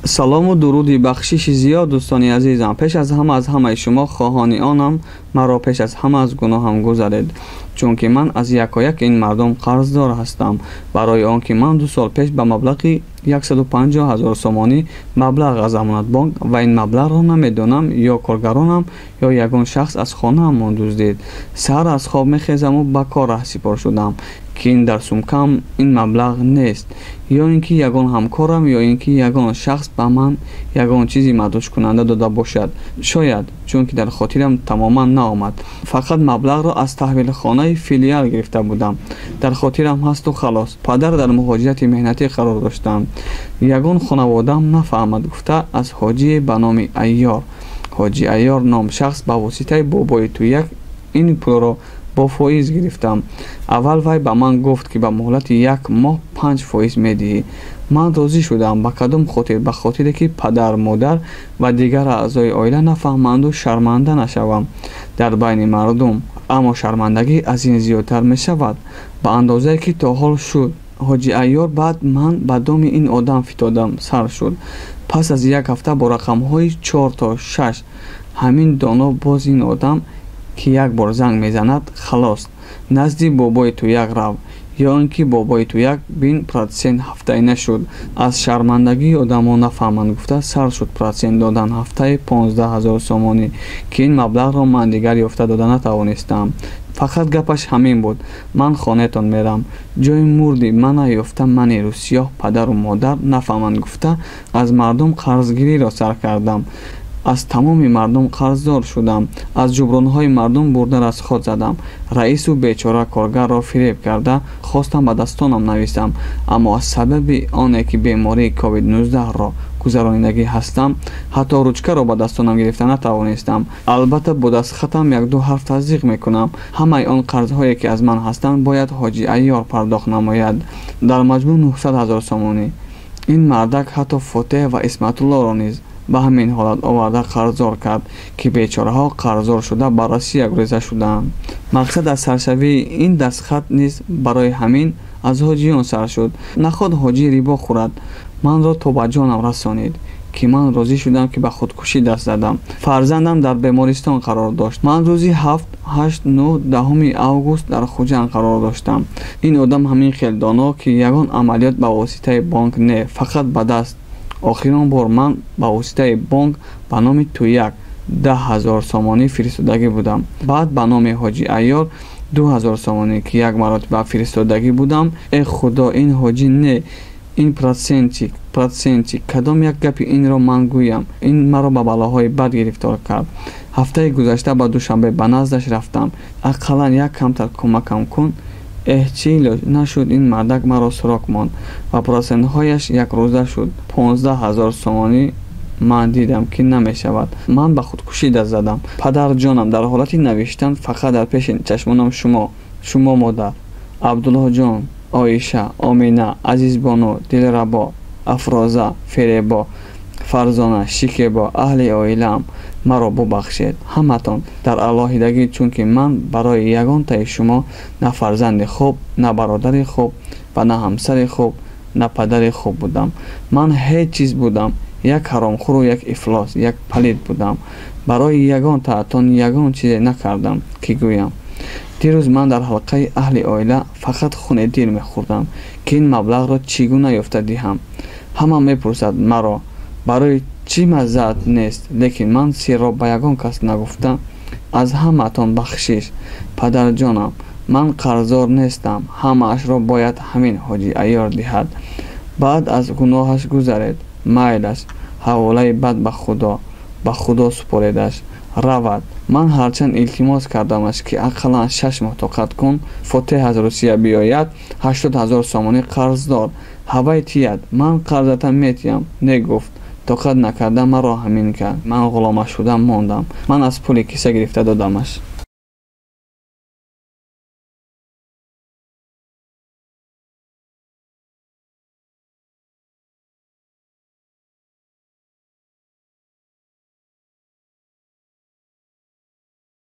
салому дуруди бахшиши зиёд дӯстони азизам. Пеш аз ҳамаи шумо хоҳони онам маро пеш аз ҳама аз гуноҳам гузаред, чунки ман аз якояк ин мардум қарздор ҳастам, барои он ки ман 2 сол пеш ба маблағи 150 000 сомонӣ маблағ аз амонатбонк ва ин маблағро намедонам ё коргаронам ё ягон шахс аз хонаамон дуздид. саҳар аз хоб мехезаму ба кор раҳсипор шудам ки ин дар сумкаам ин маблағ нест, ё ин ки ягон ҳамкорам ё ин ки ягон шахс ба ман ягон чизи мадҳушкунанда дода бошад. шояд чунки дар хотирам тамоман наомад. фақат маблағро аз таҳвилхонаи филиал гирифта будам. дар хотирам ҳасту халос. падар дар муҳоҷирати меҳнатӣ қарор доштам. ягон хонаводаам нафаҳмад гуфта аз ҳоҷие ба номи Айёр. ҳоҷи Айёр ном шахс ба воситаи бобои Туяк ин пулро бо фоиз гирифтам. аввал вай ба ман гуфт ки ба муҳлати 1 моҳ 5 фоиз медиҳӣ. ман розӣ шудам. ба кадом хотир? ба хотире ки падар, модар ва дигар аъзои оила нафаҳманду шарманда нашавам дар байни мардум. аммо шармандагӣ аз ин зиёдтар мешавад ба андозае ки то ҳол шуд. ҳоҷи Айёр баъд ман ба доми ин одам фитодам сар шуд. пас аз 1 ҳафта бо рақамҳои 4 то 6 ҳамин доно боз ин одам ки як бор занг мезанад халос назди бобои Туяк рав, ё ин ки бобои Туяк бин процент ҳафтаина шуд. аз шармандагии одамо нафаҳманд гуфта сар шуд процент додан ҳафтаи 15 000 сомонӣ ки ин маблағро ман дигар ёфта дода натавонистам. фақат гапаш ҳамин буд. ман хонатон мерам. ҷои мурди мана ёфта мани рӯсиёҳ падару модар нафаҳманд гуфта аз мардум қарзгириро сар кардам. аз тамоми мардум қарздор шудам. аз ҷубронҳои мардум бурда расход задам. раису бечора коргарро фиреб карда хостам ба дастонам нависам, аммо аз сабаби оне ки бемории COVID-19ро гузаронидагӣ ҳастам, ҳатто ручкаро ба дастонам гирифта натавонистам. албатта бо дастхатам 1-2 ҳарф таздиқ мекунам. ҳамаи он қарзҳое ки аз ман ҳастанд бояд ҳоҷи Айёр пардохт намояд. дар маҷмӯъ 900 000 сомонӣ. ин мардак ҳатто Фотеҳ ва Исматуллоро низ ба ҳамин ҳолат оварда қарздор кард ки бечораҳо қарздор шуда ба Россия гуреза шудаанд. мақсад аз саршавии ин дастхат низ барои ҳамин аз ҳоҷиён сар шуд. наход ҳоҷӣ рибо хӯрад. манро то ба ҷонам расонид ки ман розӣ шудам ки ба худкушӣ даст задам. фарзандам дар бемористон қарор дошт. ман рӯзи 7, 8, 9, 10 август дар Хуҷанд қарор доштам. ин одам ҳамин хел доно ки ягон амалиёт ба воситаи бонк не, фақат ба даст. охирон бор ман ба воситаи бонк ба номи Туяк 10 000 сомонӣ фиристодагӣ будам. баъд ба номи ҳоҷи Айёр 2 000 сомонӣ ки як маротиба фиристодагӣ будам. худо, ин ҳоҷӣ не, ин проценти кадом як гапи инро ман гӯям. ин маро ба балоҳои бад гирифтор кард. ҳафтаи гузашта ба душанбе ба наздаш рафтам. ақаллан як камтар кӯмакам кун. чӣ илоҷ нашуд. ин мардак маро сурок монд ва процентҳояш якрӯза шуд. 15 000 сомонӣ ман дидам ки намешавад. ман ба худкушӣ даст задам. падарҷонам, дар ҳолати навиштан фақат дар пеши чашмонам шумо модар, Абдуллоҳҷон, Оиша, Омина, Азизбону, Дилрабо, Афроза, Феребо, Фарзона, Шикебо, аҳли оилаам маро бубахшед ҳаматон дар алоҳидагӣ, чунки ман барои ягонтаи шумо на фарзанди хуб, на бародари хуб ва на ҳамсари хуб, на падари хуб будам. ман ҳеҷ чиз будам. як ҳаромхӯру як ифлос, як палид будам. барои ягонтаатон ягон чизе накардам ки гӯям. дирӯз ман дар ҳалқаи аҳли оила фақат хуни дил мехӯрдам ки ин маблағро чӣ гуна ёфта диҳам. ҳама мепурсад маро барои чӣ маззаат нест, лекин ман сирро ба ягон кас нагуфта. аз ҳамаатон бахшиш. падарҷонам, ман қарздор нестам. ҳамаашро бояд ҳамин ҳоҷи Айёр диҳад. баъд аз гуноҳаш гузаред. майл аст. ҳаволаи бад ба худо супоредаш равад. ман ҳарчанд илтимос кардамаш ки ақаллан 6 моҳ тоқат кун, Фотеҳ аз Русия биёяд, 80 000 сомонӣ қарздор. ҳавай тияд. ман қарзата метиям. негуфт. тоқат накарда маро ҳамин кард. ман ғулома шуда мондам. ман аз пули киса гирифта додамаш.